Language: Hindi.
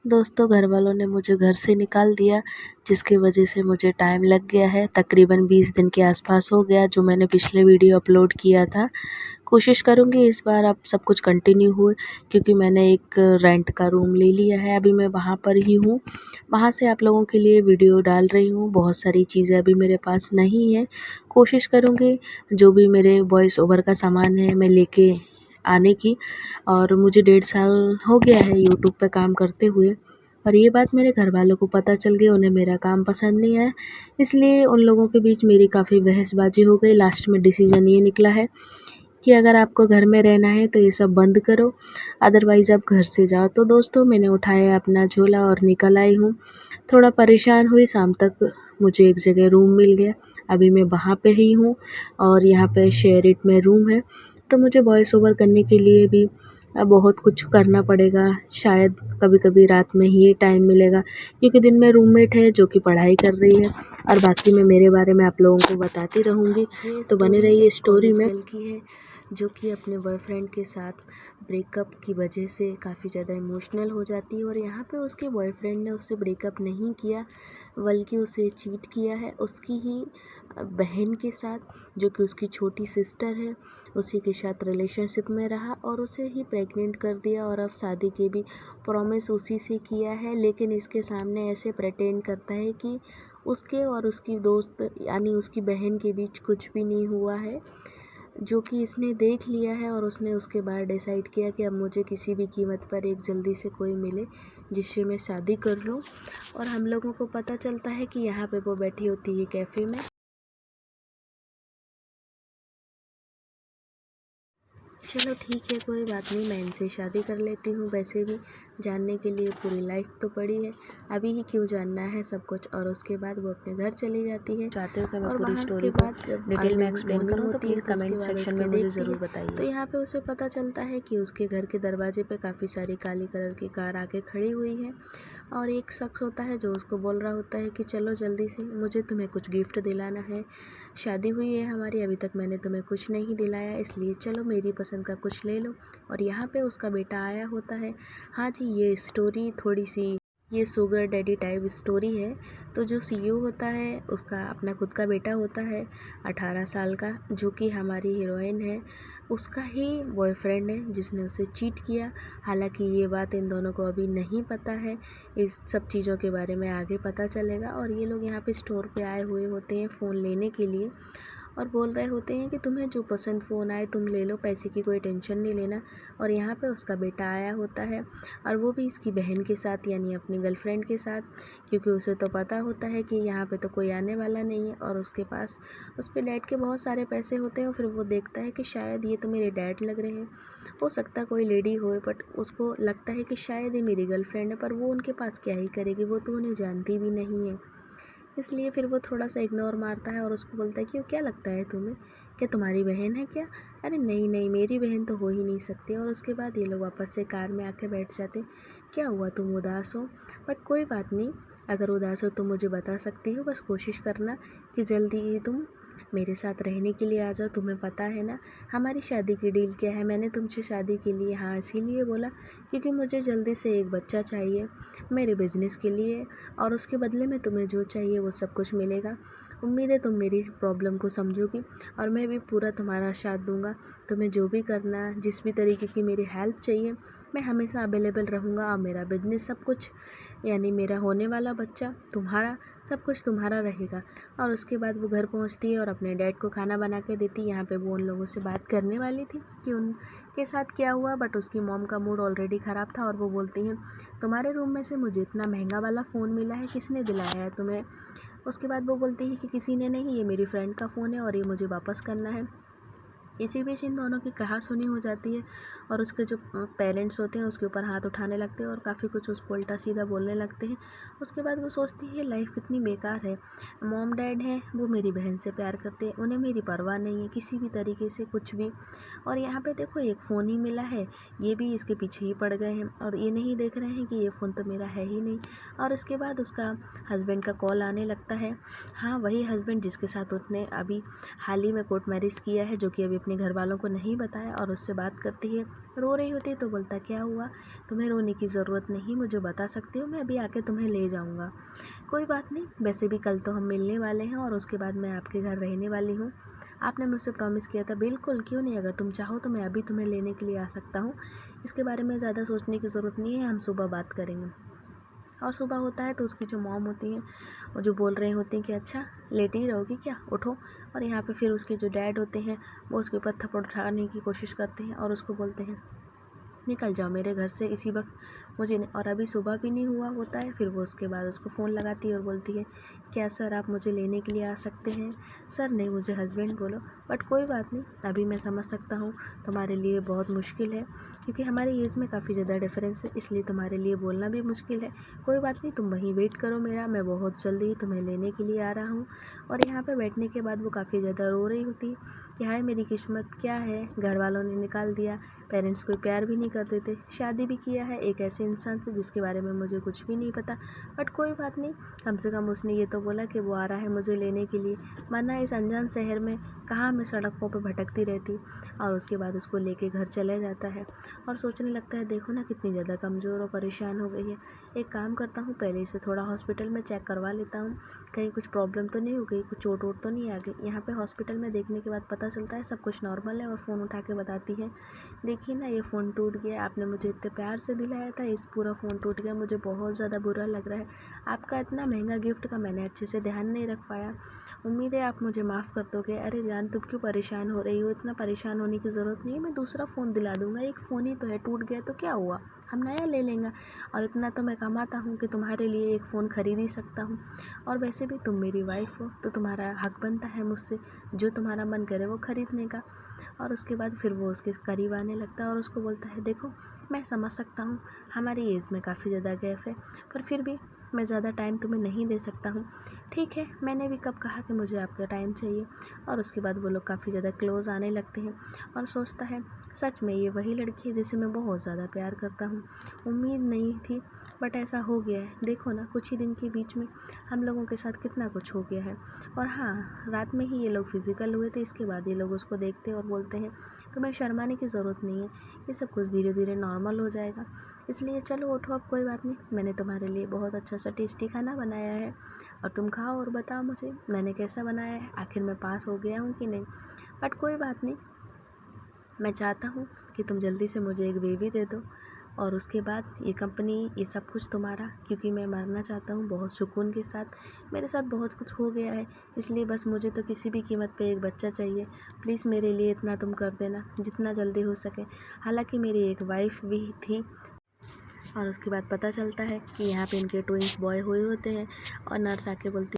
दोस्तों, घर वालों ने मुझे घर से निकाल दिया, जिसकी वजह से मुझे टाइम लग गया है। तकरीबन 20 दिन के आसपास हो गया जो मैंने पिछले वीडियो अपलोड किया था। कोशिश करूँगी इस बार अब सब कुछ कंटिन्यू हुए, क्योंकि मैंने एक रेंट का रूम ले लिया है। अभी मैं वहाँ पर ही हूँ, वहाँ से आप लोगों के लिए वीडियो डाल रही हूँ। बहुत सारी चीज़ें अभी मेरे पास नहीं है। कोशिश करूँगी जो भी मेरे वॉइस ओवर का सामान है मैं लेके आने की। और मुझे 1.5 साल हो गया है यूट्यूब पे काम करते हुए, और ये बात मेरे घर वालों को पता चल गई। उन्हें मेरा काम पसंद नहीं आया, इसलिए उन लोगों के बीच मेरी काफ़ी बहसबाजी हो गई। लास्ट में डिसीजन ये निकला है कि अगर आपको घर में रहना है तो ये सब बंद करो, अदरवाइज़ आप घर से जाओ। तो दोस्तों, मैंने उठाया अपना झोला और निकल आई हूँ। थोड़ा परेशान हुई, शाम तक मुझे एक जगह रूम मिल गया। अभी मैं वहाँ पे ही हूँ, और यहाँ पे शेयर इट में रूम है। तो मुझे वॉइस ओवर करने के लिए भी बहुत कुछ करना पड़ेगा। शायद कभी-कभी रात में ही टाइम मिलेगा, क्योंकि दिन में रूममेट है जो कि पढ़ाई कर रही है, और बाकी मैं मेरे बारे में आप लोगों को बताती रहूँगी। तो बने रहिए स्टोरी में। की है जो कि अपने बॉयफ्रेंड के साथ ब्रेकअप की वजह से काफ़ी ज़्यादा इमोशनल हो जाती है, और यहाँ पे उसके बॉयफ्रेंड ने उससे ब्रेकअप नहीं किया, बल्कि उसे चीट किया है उसकी ही बहन के साथ, जो कि उसकी छोटी सिस्टर है। उसी के साथ रिलेशनशिप में रहा और उसे ही प्रेग्नेंट कर दिया, और अब शादी की भी प्रॉमिस उसी से किया है। लेकिन इसके सामने ऐसे प्रेटेंड करता है कि उसके और उसकी दोस्त यानी उसकी बहन के बीच कुछ भी नहीं हुआ है, जो कि इसने देख लिया है। और उसने उसके बाद डिसाइड किया कि अब मुझे किसी भी कीमत पर एक जल्दी से कोई मिले जिससे मैं शादी कर लूं। और हम लोगों को पता चलता है कि यहाँ पे वो बैठी होती है कैफ़े में। चलो ठीक है, कोई बात नहीं, मैं इनसे शादी कर लेती हूँ। वैसे भी जानने के लिए पूरी लाइफ तो पड़ी है, अभी ही क्यों जानना है सब कुछ। और उसके बाद वो अपने घर चली जाती है। चाहते हो कि मैं पूरी स्टोरी को डिटेल में एक्सप्लेन करूँ तो प्लीज़ कमेंट सेक्शन में मुझे ज़रूर बताइए। तो यहाँ पे उसे पता चलता है कि उसके घर के दरवाजे पे काफ़ी सारी काली कलर की कार आके खड़ी हुई है, और एक शख्स होता है जो उसको बोल रहा होता है कि चलो जल्दी से, मुझे तुम्हें कुछ गिफ्ट दिलाना है। शादी हुई है हमारी, अभी तक मैंने तुम्हें कुछ नहीं दिलाया, इसलिए चलो मेरी पसंद का कुछ ले लो। और यहाँ पे उसका बेटा आया होता है। हाँ जी, ये स्टोरी थोड़ी सी ये शुगर डैडी टाइप स्टोरी है। तो जो सीईओ होता है उसका अपना खुद का बेटा होता है 18 साल का, जो कि हमारी हीरोइन है, उसका ही बॉयफ्रेंड है जिसने उसे चीट किया। हालांकि ये बात इन दोनों को अभी नहीं पता है, इस सब चीज़ों के बारे में आगे पता चलेगा। और ये लोग यहाँ पे स्टोर पे आए हुए होते हैं फ़ोन लेने के लिए, और बोल रहे होते हैं कि तुम्हें जो पसंद फ़ोन आए तुम ले लो, पैसे की कोई टेंशन नहीं लेना। और यहाँ पे उसका बेटा आया होता है, और वो भी इसकी बहन के साथ यानी अपनी गर्लफ्रेंड के साथ, क्योंकि उसे तो पता होता है कि यहाँ पे तो कोई आने वाला नहीं है। और उसके पास उसके डैड के बहुत सारे पैसे होते हैं। फिर वो देखता है कि शायद ये तो मेरे डैड लग रहे हैं, हो सकता कोई लेडी हो, बट उसको लगता है कि शायद ये मेरी गर्लफ्रेंड है। पर वो उनके पास क्या ही करेगी, वो तो उन्हें जानती भी नहीं है। इसलिए फिर वो थोड़ा सा इग्नोर मारता है और उसको बोलता है कि क्या लगता है तुम्हें, क्या तुम्हारी बहन है क्या? अरे नहीं नहीं, मेरी बहन तो हो ही नहीं सकती। और उसके बाद ये लोग वापस से कार में आके बैठ जाते। क्या हुआ, तुम उदास हो? बट कोई बात नहीं, अगर उदास हो तो मुझे बता सकती हो, बस कोशिश करना कि जल्दी ही तुम मेरे साथ रहने के लिए आ जाओ। तुम्हें पता है ना हमारी शादी की डील क्या है? मैंने तुमसे शादी के लिए हाँ इसीलिए बोला क्योंकि मुझे जल्दी से एक बच्चा चाहिए मेरे बिजनेस के लिए, और उसके बदले में तुम्हें जो चाहिए वो सब कुछ मिलेगा। उम्मीद है तुम मेरी इस प्रॉब्लम को समझोगी, और मैं भी पूरा तुम्हारा साथ दूंगा। तुम्हें जो भी करना, जिस भी तरीके की मेरी हेल्प चाहिए, मैं हमेशा अवेलेबल रहूँगा। और मेरा बिजनेस सब कुछ यानी मेरा होने वाला बच्चा तुम्हारा, सब कुछ तुम्हारा रहेगा। और उसके बाद वो घर पहुंचती है और अपने डैड को खाना बना के देती है। यहाँ पे वो उन लोगों से बात करने वाली थी कि उनके साथ क्या हुआ, बट उसकी मॉम का मूड ऑलरेडी ख़राब था, और वो बोलती हैं तुम्हारे रूम में से मुझे इतना महंगा वाला फ़ोन मिला है, किसने दिलाया है तुम्हें? उसके बाद वो बोलती है कि किसी ने नहीं, ये मेरी फ्रेंड का फ़ोन है और ये मुझे वापस करना है। इसी बीच इन दोनों की कहासुनी हो जाती है, और उसके जो पेरेंट्स होते हैं उसके ऊपर हाथ उठाने लगते हैं और काफ़ी कुछ उसको उल्टा सीधा बोलने लगते हैं। उसके बाद वो सोचती है लाइफ कितनी बेकार है, मॉम डैड हैं वो मेरी बहन से प्यार करते हैं, उन्हें मेरी परवाह नहीं है किसी भी तरीके से कुछ भी। और यहाँ पे देखो एक फ़ोन ही मिला है, ये भी इसके पीछे ही पड़ गए हैं, और ये नहीं देख रहे हैं कि ये फ़ोन तो मेरा है ही नहीं। और उसके बाद उसका हस्बैंड का कॉल आने लगता है। हाँ, वही हस्बैंड जिसके साथ उसने अभी हाल ही में कोर्ट मैरिज किया है, जो कि अभी अपने घर वालों को नहीं बताया और उससे बात करती है। रो रही होती है तो बोलता क्या हुआ, तुम्हें रोने की ज़रूरत नहीं, मुझे बता सकती हो, मैं अभी आके तुम्हें ले जाऊँगा। कोई बात नहीं, वैसे भी कल तो हम मिलने वाले हैं और उसके बाद मैं आपके घर रहने वाली हूँ। आपने मुझसे प्रॉमिस किया था। बिल्कुल, क्यों नहीं, अगर तुम चाहो तो मैं अभी तुम्हें लेने के लिए आ सकता हूँ। इसके बारे में ज़्यादा सोचने की ज़रूरत नहीं है, हम सुबह बात करेंगे। और सुबह होता है तो उसकी जो मॉम होती हैं वो जो बोल रहे होते हैं कि अच्छा लेटे ही रहोगी क्या, उठो। और यहाँ पे फिर उसके जो डैड होते हैं वो उसके ऊपर थप्पड़ उठाने की कोशिश करते हैं और उसको बोलते हैं निकल जाओ मेरे घर से इसी वक्त, मुझे नहीं। और अभी सुबह भी नहीं हुआ होता है। फिर वो उसके बाद उसको फ़ोन लगाती है और बोलती है क्या सर आप मुझे लेने के लिए आ सकते हैं। सर नहीं, मुझे हस्बैंड बोलो। बट कोई बात नहीं, अभी मैं समझ सकता हूँ तुम्हारे लिए बहुत मुश्किल है, क्योंकि हमारी एज में काफ़ी ज़्यादा डिफरेंस है, इसलिए तुम्हारे लिए बोलना भी मुश्किल है। कोई बात नहीं, तुम वहीं वेट करो मेरा, मैं बहुत जल्दी ही तुम्हें लेने के लिए आ रहा हूँ। और यहाँ पर बैठने के बाद वो काफ़ी ज़्यादा रो रही होती है कि हाय मेरी किस्मत, क्या है, घर वालों ने निकाल दिया, पेरेंट्स कोई प्यार भी नहीं करते थे, शादी भी किया है एक ऐसे इंसान से जिसके बारे में मुझे कुछ भी नहीं पता। बट कोई बात नहीं, कम से कम उसने ये तो बोला कि वो आ रहा है मुझे लेने के लिए, वरना इस अनजान शहर में कहाँ मैं सड़कों पर भटकती रहती। और उसके बाद उसको लेके घर चला जाता है और सोचने लगता है देखो ना कितनी ज़्यादा कमज़ोर और परेशान हो गई है। एक काम करता हूँ, पहले इसे थोड़ा हॉस्पिटल में चेक करवा लेता हूँ, कहीं कुछ प्रॉब्लम तो नहीं हो गई, कुछ चोट वोट तो नहीं आ गई। यहाँ पे हॉस्पिटल में देखने के बाद पता चलता है सब कुछ नॉर्मल है और फ़ोन उठा के बताती है देखिए ना ये फ़ोन टूट गया, आपने मुझे इतने प्यार से दिलाया था, इस पूरा फ़ोन टूट गया, मुझे बहुत ज़्यादा बुरा लग रहा है। आपका इतना महंगा गिफ्ट का मैंने अच्छे से ध्यान नहीं रख पाया, उम्मीद है आप मुझे माफ़ कर दोगे। अरे जान तुम क्यों परेशान हो रही हो, इतना परेशान होने की ज़रूरत नहीं है, मैं दूसरा फ़ोन दिला दूँगा, एक फ़ोन ही तो है, टूट गया तो क्या हुआ, हम नया ले लेंगे। और इतना तो मैं कमाता हूँ कि तुम्हारे लिए एक फ़ोन ख़रीद ही सकता हूँ। और वैसे भी तुम मेरी वाइफ़ हो तो तुम्हारा हक बनता है मुझसे जो तुम्हारा मन करे वो ख़रीदने का। और उसके बाद फिर वो उसके करीब आने लगता है और उसको बोलता है देखो मैं समझ सकता हूँ हमारी एज में काफ़ी ज़्यादा गैप है, पर फिर भी मैं ज़्यादा टाइम तुम्हें नहीं दे सकता हूँ। ठीक है, मैंने भी कब कहा कि मुझे आपका टाइम चाहिए। और उसके बाद वो लोग काफ़ी ज़्यादा क्लोज़ आने लगते हैं और सोचता है सच में ये वही लड़की है जिसे मैं बहुत ज़्यादा प्यार करता हूँ। उम्मीद नहीं थी बट ऐसा हो गया है, देखो ना कुछ ही दिन के बीच में हम लोगों के साथ कितना कुछ हो गया है। और हाँ, रात में ही ये लोग फिज़िकल हुए थे, इसके बाद ये लोग उसको देखते और बोलते हैं तुम्हें शर्माने की ज़रूरत नहीं है, ये सब कुछ धीरे धीरे नॉर्मल हो जाएगा, इसलिए चलो उठो अब कोई बात नहीं, मैंने तुम्हारे लिए बहुत अच्छा सा टेस्टी खाना बनाया है और तुम खाओ और बताओ मुझे मैंने कैसा बनाया है, आखिर मैं पास हो गया हूँ कि नहीं। बट कोई बात नहीं, मैं चाहता हूँ कि तुम जल्दी से मुझे एक बेबी दे दो और उसके बाद ये कंपनी ये सब कुछ तुम्हारा, क्योंकि मैं मरना चाहता हूँ बहुत सुकून के साथ, मेरे साथ बहुत कुछ हो गया है, इसलिए बस मुझे तो किसी भी कीमत पे एक बच्चा चाहिए। प्लीज़ मेरे लिए इतना तुम कर देना जितना जल्दी हो सके। हालांकि मेरी एक वाइफ भी थी। और उसके बाद पता चलता है कि यहाँ पे इनके ट्विंस बॉय हुए होते हैं और नर्स आके बोलती